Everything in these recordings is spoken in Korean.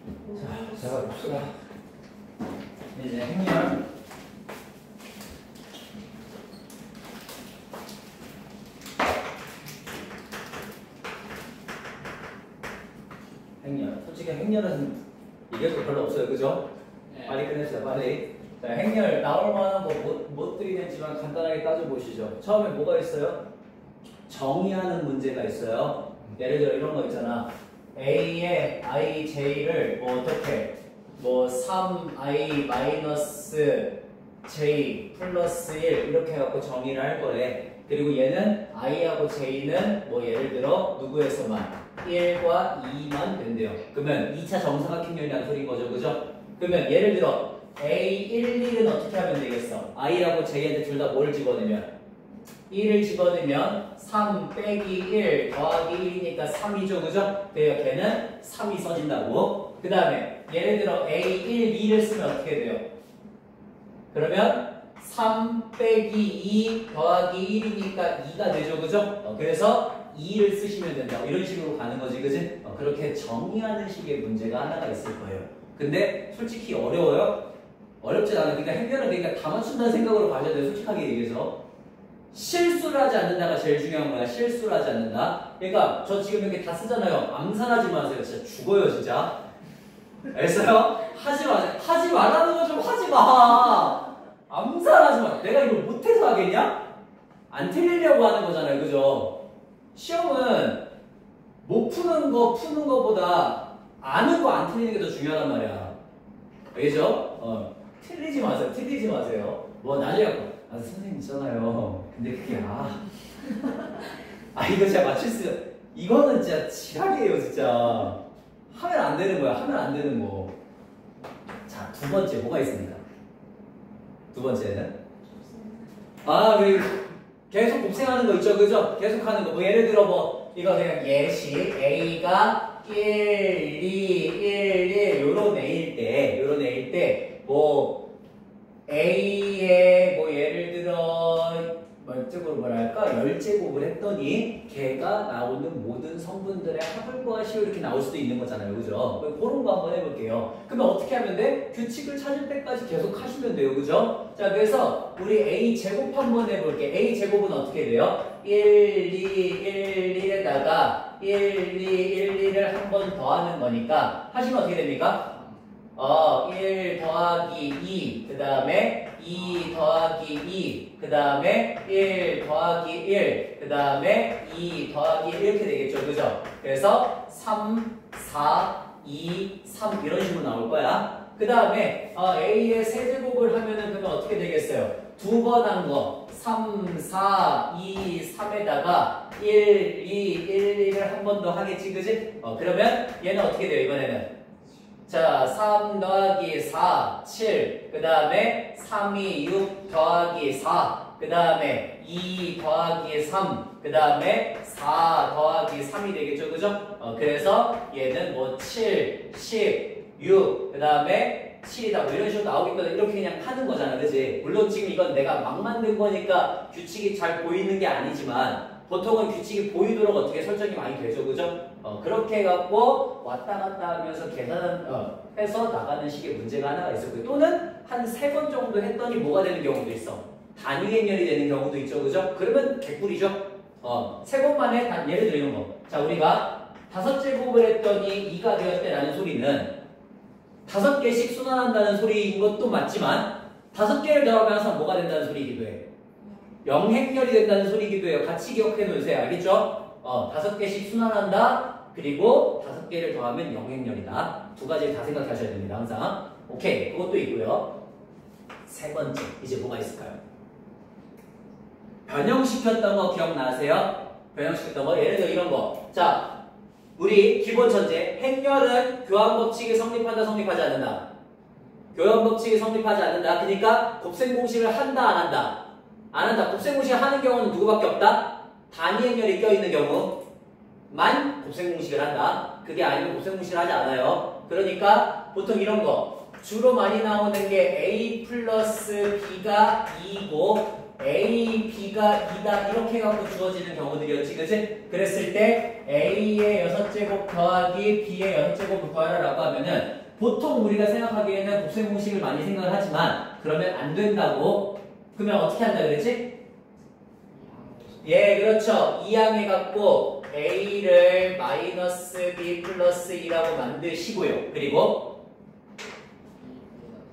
자, 봅시다. 이제 행렬. 행렬. 솔직히 행렬은 이게 또 별로 없어요. 그죠? 네. 빨리 끝냅시다. 빨리. 자, 행렬 나올 만한 거 못 드리겠지만 간단하게 따져보시죠. 처음에 뭐가 있어요? 정의하는 문제가 있어요. 예를 들어 이런 거 있잖아. A의 ij를 뭐 어떻게 뭐 3i 마이너스 j 플러스 1 이렇게 해갖고 정의를 할 거래. 그리고 얘는 i하고 j는 뭐 예를 들어 누구에서만 1과 2만 된대요. 그러면 2차 정사각형이라는 소리인 거죠. 그죠? 그러면 예를 들어 A1, 1은 어떻게 하면 되겠어? i하고 j한테 둘 다 뭘 집어넣으면 1을 집어넣으면 3 빼기 1 더하기 1이니까 3이죠. 그죠? 그래요. 걔는 3이 써진다고. 그 다음에 예를 들어 A1, 2를 쓰면 어떻게 돼요? 그러면 3 빼기 2 더하기 1이니까 2가 되죠. 그죠? 그래서 2를 쓰시면 된다고. 이런 식으로 가는 거지. 그지? 그렇게 정의하는 식의 문제가 하나가 있을 거예요. 근데 솔직히 어려워요? 어렵지 않아요. 그러니까 행렬은 그러니까 다 맞춘다는 생각으로 가셔야 돼요. 솔직하게 얘기해서. 실수를 하지 않는다가 제일 중요한 거야. 실수를 하지 않는다. 그러니까 저 지금 이렇게 다 쓰잖아요. 암산하지 마세요. 진짜 죽어요. 진짜. 알겠어요? 하지 마세요. 하지 말라는 거 좀 하지 마. 암산하지 마. 내가 이걸 못해서 하겠냐? 안 틀리려고 하는 거잖아요. 그죠? 시험은 못 푸는 거보다 아는 거 안 틀리는 게 더 중요하단 말이야. 알겠죠? 틀리지 마세요. 틀리지 마세요. 뭐 나중에 선생님 있잖아요. 근데 그게 이거 진짜 맞출 수 이거는 진짜 지랄이에요. 진짜 하면 안 되는 거야. 하면 안 되는 거. 자, 두 번째 뭐가 있습니까? 두 번째는 계속 곱셈하는 거 있죠. 그죠? 계속 하는 거. 뭐 예를 들어 뭐 이거 그냥 예시 A가 1, 2, 1, 1 요런 A일 때 뭐 A의 뭐 예를 들어 뭐쪽으로 뭐랄까 10제곱을 했더니 걔가 나오는 모든 성분들의 합을 구하시오 이렇게 나올 수도 있는 거잖아요. 그죠? 그런 거 한번 해볼게요. 그러면 어떻게 하면 돼? 규칙을 찾을 때까지 계속 하시면 돼요. 그죠? 자, 그래서 우리 A 제곱 한번 해볼게. A 제곱은 어떻게 돼요? 1, 2, 1, 1에다가 1, 2, 1, 2를 한 번 더하는 거니까 하시면 어떻게 됩니까? 1 더하기 2, 그 다음에 2 더하기 2, 그 다음에 1 더하기 1, 그 다음에 2 더하기 1 이렇게 되겠죠. 그죠? 그래서 3, 4, 2, 3 이런 식으로 나올 거야. 그 다음에 A의 세제곱을 하면은 그러면 어떻게 되겠어요? 두 번 한 거 3, 4, 2, 3에다가 1, 2, 1, 2를 한 번 더 하겠지. 그지? 그러면 얘는 어떻게 돼요? 이번에는 자, 3 더하기 4, 7. 그 다음에 3, 2, 6 더하기 4. 그 다음에 2 더하기 3. 그 다음에 4 더하기 3이 되겠죠. 그죠? 그래서 얘는 뭐 7, 10, 6. 그 다음에 7이다. 뭐 이런 식으로 나오겠거든. 이렇게 그냥 하는 거잖아. 그치? 물론 지금 이건 내가 막 만든 거니까 규칙이 잘 보이는 게 아니지만 보통은 규칙이 보이도록 어떻게 설정이 많이 되죠. 그죠? 그렇게 해갖고 왔다 갔다 하면서 해서 나가는 식의 문제가 하나가 있었고요. 또는 한 3번 정도 했더니 뭐가 되는 경우도 있어. 단위행렬이 되는 경우도 있죠. 그죠? 그러면 개꿀이죠. 3번 만에 예를 들어 이런 거. 자, 우리가 5제곱을 했더니 2가 되었대라는 소리는 5개씩 순환한다는 소리인 것도 맞지만 5개를 더하면 항상 뭐가 된다는 소리이기도 해. 영행렬이 된다는 소리이기도 해요. 같이 기억해 놓으세요. 알겠죠? 5개씩 순환한다. 그리고 5개를 더하면 영행렬이다. 두 가지를 다 생각하셔야 됩니다. 항상. 오케이. 그것도 있고요. 세 번째. 이제 뭐가 있을까요? 변형시켰던 거 기억나세요? 변형시켰던 거. 예를 들어 이런 거. 자, 우리 기본 전제. 행렬은 교환법칙이 성립한다, 성립하지 않는다. 교환법칙이 성립하지 않는다. 그러니까 곱셈공식을 한다, 안 한다. 안 한다. 곱셈공식을 하는 경우는 누구밖에 없다? 단위행렬이 껴있는 경우만 곱셈공식을 한다. 그게 아니면 곱셈공식을 하지 않아요. 그러니까 보통 이런 거 주로 많이 나오는 게 A 플러스 B가 2고 A, B가 2다 이렇게 갖고 주어지는 경우들이었지, 그치? 그랬을 때 A의 6제곱 더하기 B의 6제곱을 구하라라고 하면은 보통 우리가 생각하기에는 곱셈 공식을 많이 생각을 하지만 그러면 안 된다고. 그러면 어떻게 한다 그랬지? 예, 그렇죠. 이항해갖고 A를 마이너스 B 플러스 2라고 만드시고요. 그리고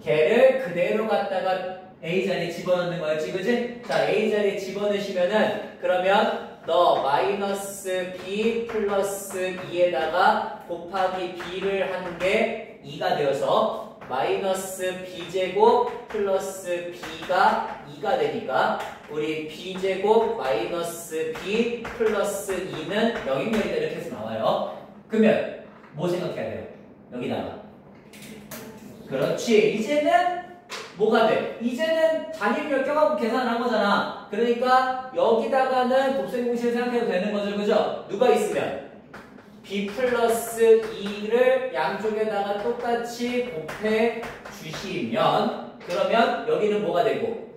걔를 그대로 갖다가 A 자리에 집어넣는 거였지, 그치? 자, A 자리에 집어넣으시면은 그러면 너 마이너스 B 플러스 2에다가 곱하기 B를 한 게 2가 되어서 마이너스 B제곱 플러스 B가 2가 되니까 우리 B제곱 마이너스 B 플러스 2는 영역열이다 이렇게 해서 나와요. 그러면 뭐 생각해야 돼요? 여기다가. 그렇지. 이제는 뭐가 돼? 이제는 단위별 껴갖고 계산을 한 거잖아. 그러니까 여기다가는 곱셈 공식을 생각해도 되는 거죠. 그죠? 누가 있으면 B 플러스 2를 양쪽에다가 똑같이 곱해 주시면 그러면 여기는 뭐가 되고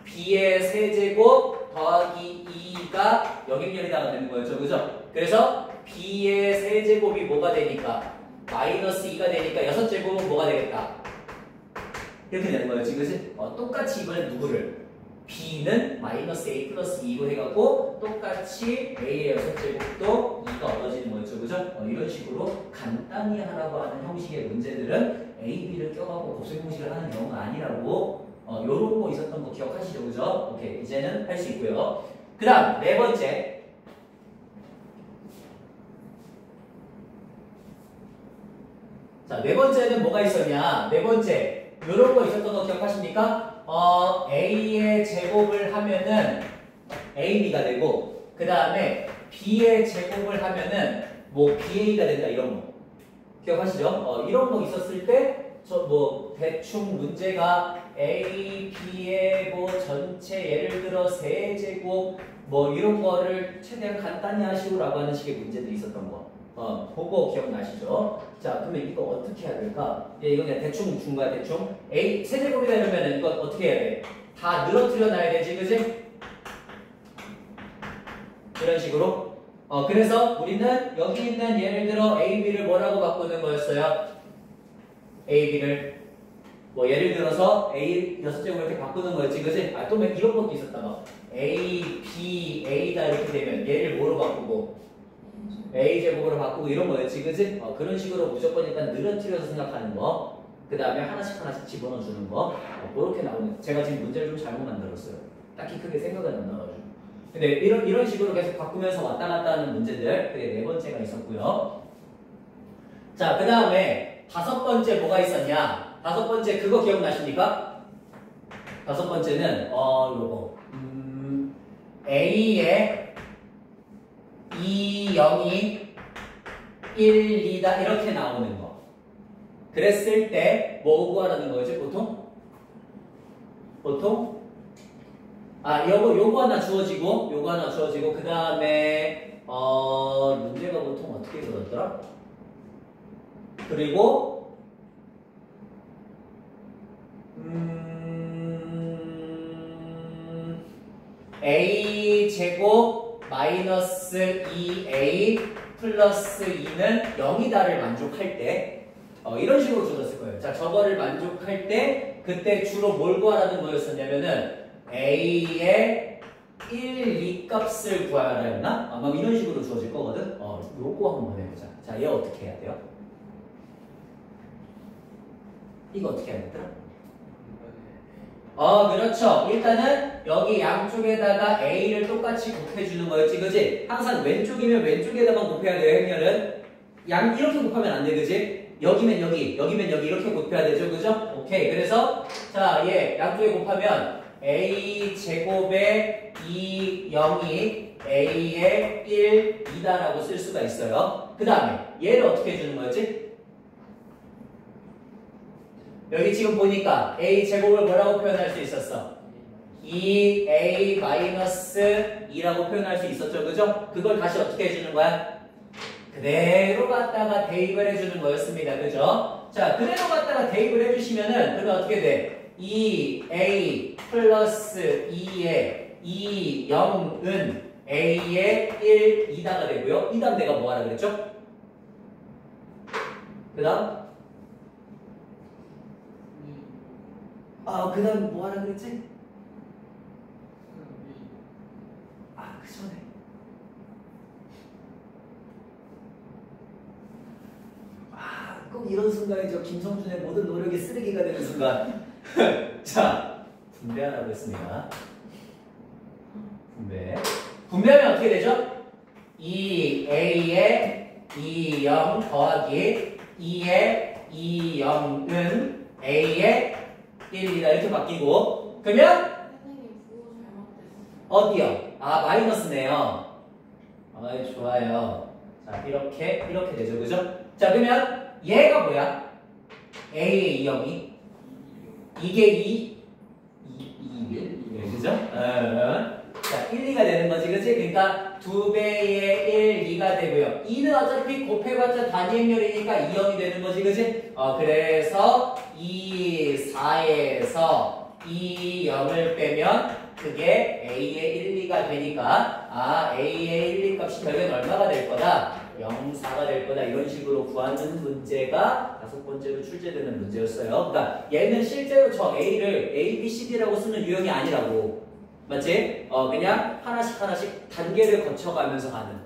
B의 세제곱 더하기 2가 영역열이다가 되는 거였죠. 그죠? 그래서 B의 세제곱이 뭐가 되니까 마이너스 2가 되니까 6제곱은 뭐가 되겠다? 이렇게 되는 거였지, 그치? 똑같이 이번엔 누구를? B는 마이너스 A 플러스 2로 해갖고 똑같이 A의 6제곱도 2가 얻어지는 거였죠, 그죠? 이런 식으로 간단히 하라고 하는 형식의 문제들은 A, B를 껴갖고 곱셈 공식을 하는 경우가 아니라고 요런 거 있었던 거 기억하시죠, 그죠? 오케이, 이제는 할 수 있고요. 그 다음, 네 번째. 자, 네 번째는 뭐가 있었냐? 네 번째. 요런 거 있었던 거 기억하십니까? A의 제곱을 하면은 AB가 되고, 그 다음에 B의 제곱을 하면은 뭐 BA가 된다, 이런 거. 기억하시죠? 이런 거 있었을 때, 대충 문제가 A, B의 뭐 전체 예를 들어 세제곱 뭐 이런 거를 최대한 간단히 하시오라고 하는 식의 문제들이 있었던 거. 그거 기억나시죠? 자, 그러면 이거 어떻게 해야 될까? 이거 그냥 대충 준 거야, 대충. A 세제곱이 되려면 이거 어떻게 해야 돼? 다 늘어뜨려 놔야 되지, 그지? 이런 식으로. 그래서 우리는 여기 있는 예를 들어 A, B를 뭐라고 바꾸는 거였어요? A, B를 뭐 예를 들어서 A 6제곱 이렇게 바꾸는 거였지, 그지? 또 이런 것도 있었다, 막. A, B, A다 이렇게 되면 얘를 뭐로 바꾸고 A제곱으로 바꾸고 이런 거였지, 그지? 그런 식으로 무조건 일단 늘어뜨려서 생각하는 거. 그 다음에 하나씩 집어넣어 주는 거. 그렇게 나오는. 제가 지금 문제를 좀 잘못 만들었어요. 딱히 크게 생각은 안 나가지고. 근데 이런 식으로 계속 바꾸면서 왔다 갔다 하는 문제들. 그게 네 번째가 있었고요. 자, 그 다음에 다섯 번째 뭐가 있었냐? 다섯 번째 그거 기억나십니까? 다섯 번째는 요거. A의 2, 0이 1, 2다 이렇게 나오는 거. 그랬을 때 뭐 구하라는 거지 보통? 요거 하나 주어지고 그 다음에 문제가 보통 어떻게 들었더라? 그리고 A 제곱 마이너스 2A 플러스 2는 0이다를 만족할 때 이런 식으로 주어졌을 거예요. 자, 저거를 만족할 때 그때 주로 뭘 구하라는 거였었냐면은 A의 1, 2 값을 구하라 했나? 아마 이런 식으로 주어질 거거든. 요거 한번 해보자. 자, 얘 어떻게 해야 돼요? 이거 어떻게 해야 되더라? 그렇죠. 일단은 여기 양쪽에다가 A를 똑같이 곱해주는 거였지, 그지? 항상 왼쪽이면 왼쪽에다만 곱해야 돼요, 행렬은. 이렇게 곱하면 안 돼, 그지? 여기면 여기, 여기면 여기 이렇게 곱해야 되죠, 그죠? 오케이. 그래서 자, 얘 양쪽에 곱하면 A 제곱에 2, 0이 A의 1, 2다라고 쓸 수가 있어요. 그 다음에 얘를 어떻게 해주는 거였지? 여기 지금 보니까 A 제곱을 뭐라고 표현할 수 있었어? 2A 마이너스 2라고 표현할 수 있었죠, 그죠? 그걸 다시 어떻게 해주는 거야? 그대로 갖다가 대입을 해주는 거였습니다, 그죠? 자, 그대로 갖다가 대입을 해주시면은 그러면 어떻게 돼? 2a 플러스 2의 2, 0은 a의 1, 2다가 되고요. 이 다음 내가 뭐 하라 그랬죠? 그 다음 그 다음 뭐 하라 그랬지? 그 전에 꼭 이런 순간이죠. 김성준의 모든 노력이 쓰레기가 되는 순간. 자, 분배하라고 했습니다. 분배하면 어떻게 되죠? 2a의 2, 0 더하기 2의 2, 0은 a의 1, 2다 이렇게 바뀌고 그러면 어디요? 마이너스네요. 좋아요. 자, 이렇게 되죠. 그죠? 자, 그러면 얘가 뭐야? a의 2, 0이 이게 2, 1 그죠? 자, 1, 2가 되는 거지, 그치? 그러니까 2배의 1, 2가 되고요. 2는 어차피 곱해봤자 단위행렬이니까 2, 0이 되는 거지, 그치? 그래서 2, 4에서 2, 0을 빼면 그게 a의 1, 2가 되니까 a의 1, 2 값이 결국엔 얼마가 될 거다? 0, 4가 될 거다. 이런 식으로 구하는 문제가 5번째로 출제되는 문제였어요. 그러니까 얘는 실제로 저 a를 a, b, c, d라고 쓰는 유형이 아니라고. 맞지? 그냥 하나씩 단계를 거쳐가면서 가는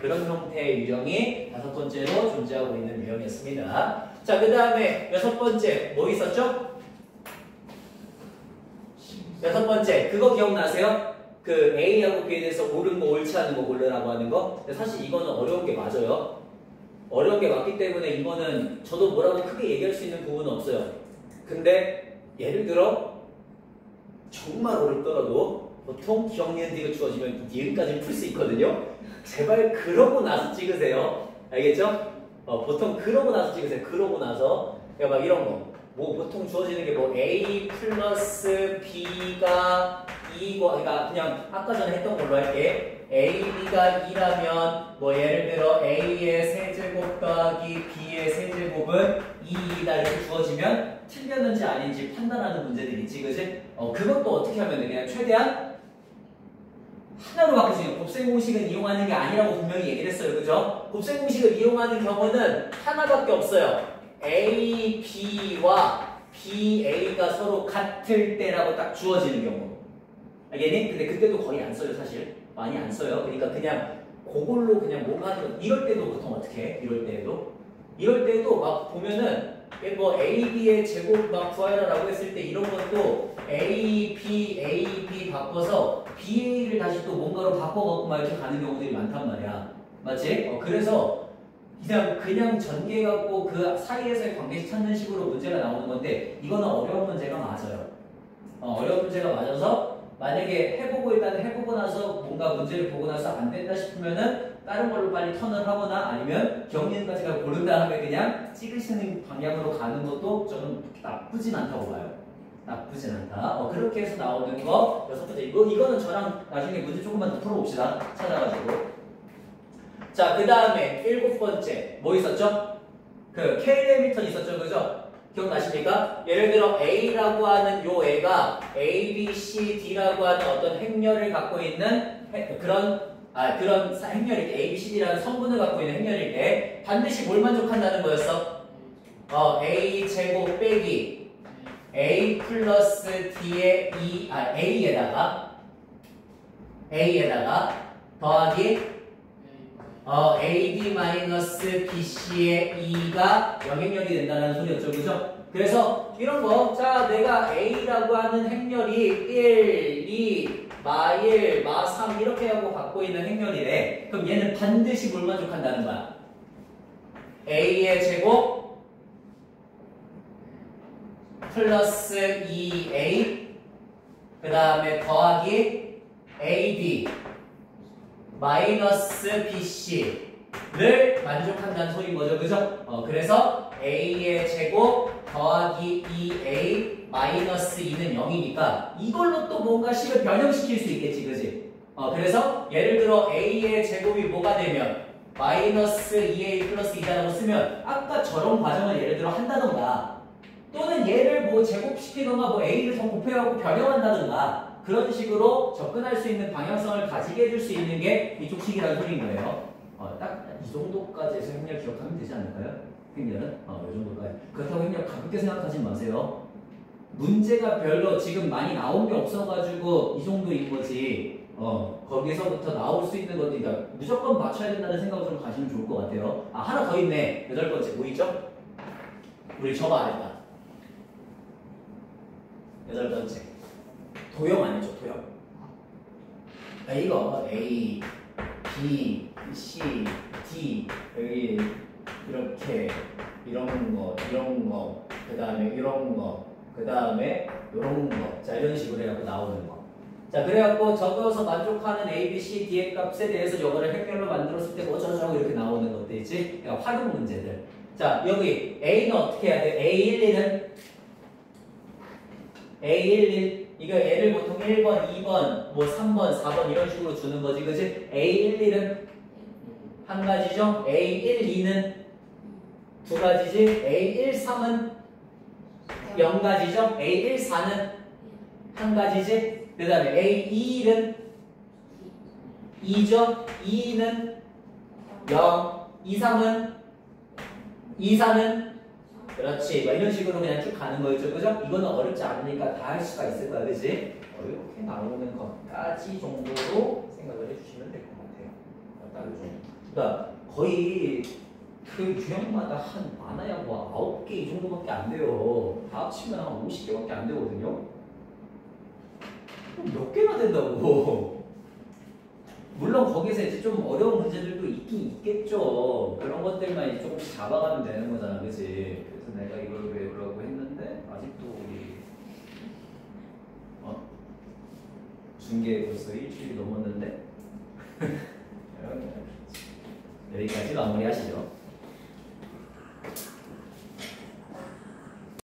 그런 형태의 유형이 5번째로 존재하고 있는 유형이었습니다. 자, 그 다음에 6번째 뭐 있었죠? 6번째 그거 기억나세요? 그 A하고 B에 대해서 옳은 거 옳지 않은 거 고르라고 하는 거. 근데 사실 이거는 어려운 게 맞아요. 어려운 게 맞기 때문에 이거는 저도 뭐라고 크게 얘기할 수 있는 부분은 없어요. 근데 예를 들어 정말 어렵더라도 보통 기억 니은디귿 주어지면 니은까지 풀 수 있거든요. 제발 그러고 나서 찍으세요. 알겠죠? 보통 그러고 나서 찍으세요. 그러고 나서 막 이런 거. 뭐 보통 주어지는 게 뭐 A 플러스 B가 2고 그러니까 그냥 아까 전에 했던 걸로 할게. A, B가 2라면 뭐 예를 들어 A의 세제곱 더하기 B의 세제곱은 2이다 이렇게 주어지면 틀렸는지 아닌지 판단하는 문제들이 있지, 그치? 그것도 어떻게 하면 그냥 최대한 하나로 바꿀 수 있는 곱셈 공식을 이용하는 게 아니라고 분명히 얘기를 했어요, 그죠? 곱셈 공식을 이용하는 경우는 하나밖에 없어요. A, B와 B, A가 서로 같을 때라고 딱 주어지는 경우. 알겠니? 근데 그때도 거의 안 써요, 사실. 많이 안 써요. 그러니까 그냥 그걸로 그냥 뭔가 하는 거. 이럴 때도 보통 어떻게 해? 이럴 때도 막 보면은 뭐 A, B의 제곱 막 구하라라고 했을 때 이런 것도 A, B 바꿔서 B, A를 다시 또 뭔가로 바꿔갖고 막 이렇게 가는 경우들이 많단 말이야. 맞지? 그래서 그냥 전개 갖고 그 사이에서의 관계 찾는 식으로 문제가 나오는 건데 이거는 어려운 문제가 맞아요. 어려운 문제가 맞아서 만약에 일단 해보고 나서 뭔가 문제를 보고 나서 안 된다 싶으면은 다른 걸로 빨리 턴을 하거나 아니면 경리까지 고른 다음에 그냥 찍으시는 방향으로 가는 것도 저는 나쁘진 않다고 봐요. 나쁘진 않다. 그렇게 해서 나오는 거 6번째. 이거는 저랑 나중에 문제 조금만 더 풀어봅시다. 찾아가지고. 자, 그 다음에 7번째 뭐 있었죠? 그 K-레미턴 있었죠, 그죠? 기억나십니까? 예를 들어 A라고 하는 요 애가 A, B, C, D라고 하는 어떤 행렬을 갖고 있는 그런 행렬일 때 A, B, C, D라는 성분을 갖고 있는 행렬일 때 반드시 뭘 만족한다는 거였어? A 제곱 빼기 A 플러스 D의 A에다가 더하기 AB 마이너스 BC의 2가 영행렬이 된다는 소리였죠, 그죠? 그래서 이런 거, 자, 내가 A라고 하는 행렬이 1, 2, 마1, 마3 이렇게 하고 갖고 있는 행렬이래. 그럼 얘는 반드시 뭘 만족한다는 거야? A의 제곱 플러스 2A 그 다음에 더하기 AB 마이너스 BC를 만족한다는 소리인 거죠, 그죠? 그래서 A의 제곱 더하기 2A 마이너스 2는 0이니까 이걸로 또 뭔가 식을 변형시킬 수 있겠지, 그지? 그래서 예를 들어 A의 제곱이 뭐가 되면 마이너스 2A 플러스 2다라고 쓰면 아까 저런 과정을 예를 들어 한다던가 또는 얘를 뭐 제곱시키거나 뭐 A를 더 곱해갖고 변형한다든가 그런 식으로 접근할 수 있는 방향성을 가지게 해줄 수 있는 게 이쪽 식이라는 소리인 거예요. 딱 이 정도까지 해서 행렬 기억하면 되지 않을까요? 행렬은? 이 정도까지. 그렇다고 행렬 가볍게 생각하지 마세요. 문제가 별로 지금 많이 나온 게 없어가지고 이 정도인 거지. 거기서부터 나올 수 있는 것들이니까 무조건 맞춰야 된다는 생각을 좀 가시면 좋을 것 같아요. 하나 더 있네. 8번째 보이죠? 우리 저거 안 했다. 8번째. 도형 안 했죠, 도형. 이거 A, B, C, D 여기 이렇게 이런 거, 그 다음에 이런 거, 그 다음에 이런 거. 자, 이런 식으로 해갖고 나오는 거. 자, 그래갖고 적어서 만족하는 A, B, C, D의 값에 대해서 이거를 행렬로 만들었을 때 어쩌저쩌고 이렇게 나오는 것들이지. 그러니까 활용 문제들. 자, 여기 A는 어떻게 해야 돼? A11은 A11 이거 A를 보통 1번, 2번, 뭐 3번, 4번 이런 식으로 주는 거지, 그치? A11은 한 가지죠? A12는 두 가지지? A13은 0가지죠? A14는 한 가지지? 그 다음에 A21은 2죠? 2는 0, 23은 24는 그렇지. 이런 식으로 그냥 쭉 가는 거였죠. 그죠? 이거는 어렵지 않으니까 다 할 수가 있을 거야. 그지? 이렇게 나오는 것까지 정도로 생각을 해주시면 될 것 같아요. 딱 이 정도. 그러니까 거의 그 유형마다 한 많아야 뭐 9개 이 정도밖에 안 돼요. 다 합치면 한 50개밖에 안 되거든요. 몇 개나 된다고. 물론 거기서 이제 좀 어려운 문제들도 있긴 있겠죠. 그런 것들만 이제 조금씩 잡아가면 되는 거잖아, 그치? 그래서 내가 이걸 외우라고 했는데 아직도 우리 중계 벌써 일주일이 넘었는데 여기까지 마무리하시죠.